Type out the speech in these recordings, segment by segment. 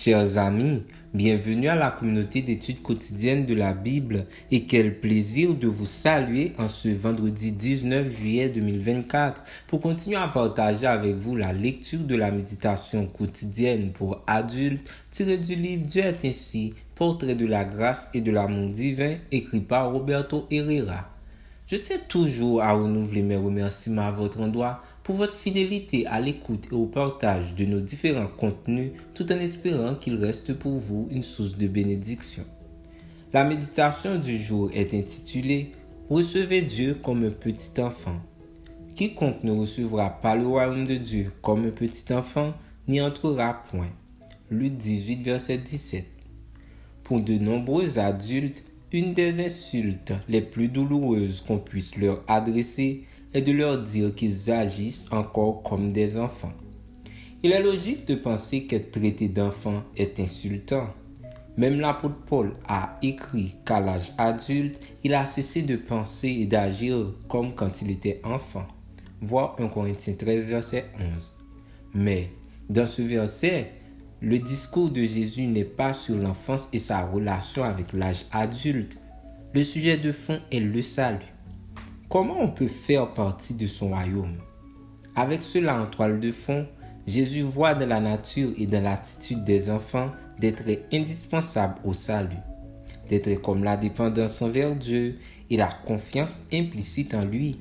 Chers amis, bienvenue à la communauté d'études quotidiennes de la Bible et quel plaisir de vous saluer en ce vendredi 19 juillet 2024 pour continuer à partager avec vous la lecture de la méditation quotidienne pour adultes tirée du livre Dieu est ainsi, portrait de la grâce et de l'amour divin écrit par Roberto Herrera. Je tiens toujours à renouveler mes remerciements à votre endroit pour votre fidélité à l'écoute et au partage de nos différents contenus tout en espérant qu'il reste pour vous une source de bénédiction. La méditation du jour est intitulée « Recevez Dieu comme un petit enfant ». Quiconque ne recevra pas le royaume de Dieu comme un petit enfant n'y entrera point. Luc 18, verset 17. Pour de nombreux adultes, une des insultes les plus douloureuses qu'on puisse leur adresser est de leur dire qu'ils agissent encore comme des enfants. Il est logique de penser qu'être traité d'enfant est insultant. Même l'apôtre Paul a écrit qu'à l'âge adulte, il a cessé de penser et d'agir comme quand il était enfant. Voir 1 Corinthiens 13, verset 11. Mais dans ce verset, le discours de Jésus n'est pas sur l'enfance et sa relation avec l'âge adulte. Le sujet de fond est le salut. Comment on peut faire partie de son royaume? Avec cela en toile de fond, Jésus voit dans la nature et dans l'attitude des enfants des traits indispensables au salut. Des traits comme la dépendance envers Dieu et la confiance implicite en lui.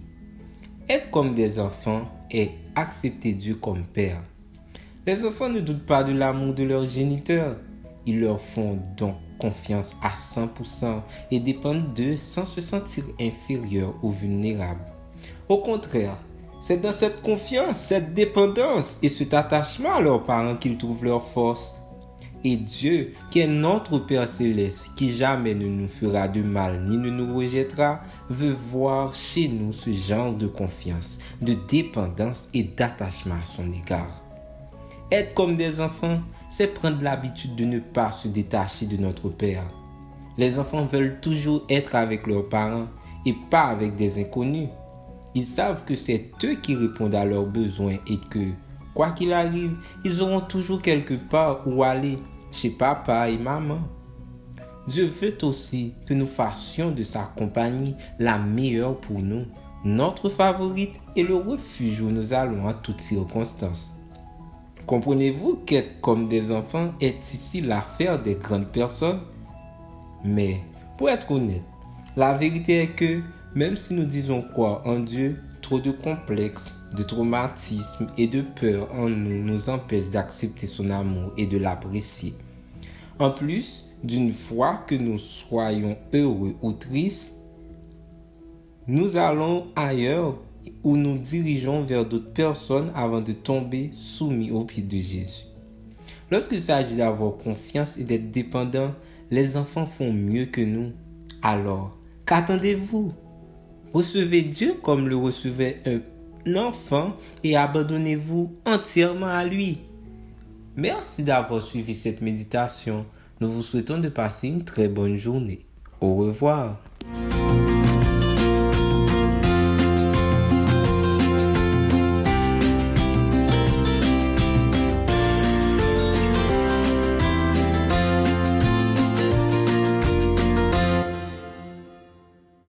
Être comme des enfants est accepter Dieu comme Père. Les enfants ne doutent pas de l'amour de leurs géniteurs. Ils leur font donc confiance à 100% et dépendent d'eux sans se sentir inférieurs ou vulnérables. Au contraire, c'est dans cette confiance, cette dépendance et cet attachement à leurs parents qu'ils trouvent leur force. Et Dieu, qui est notre Père céleste, qui jamais ne nous fera de mal ni ne nous rejettera, veut voir chez nous ce genre de confiance, de dépendance et d'attachement à son égard. Être comme des enfants, c'est prendre l'habitude de ne pas se détacher de notre Père. Les enfants veulent toujours être avec leurs parents et pas avec des inconnus. Ils savent que c'est eux qui répondent à leurs besoins et que, quoi qu'il arrive, ils auront toujours quelque part où aller, chez papa et maman. Dieu veut aussi que nous fassions de sa compagnie la meilleure pour nous, notre favorite et le refuge où nous allons en toutes circonstances. Comprenez-vous qu'être comme des enfants est ici l'affaire des grandes personnes? Mais, pour être honnête, la vérité est que, même si nous disons croire en Dieu, trop de complexes, de traumatismes et de peur en nous empêchent d'accepter son amour et de l'apprécier. En plus, d'une fois que nous soyons heureux ou tristes, nous allons ailleurs où nous dirigeons vers d'autres personnes avant de tomber soumis aux pieds de Jésus. Lorsqu'il s'agit d'avoir confiance et d'être dépendant, les enfants font mieux que nous. Alors, qu'attendez-vous? Recevez Dieu comme le recevait un enfant et abandonnez-vous entièrement à lui. Merci d'avoir suivi cette méditation. Nous vous souhaitons de passer une très bonne journée. Au revoir.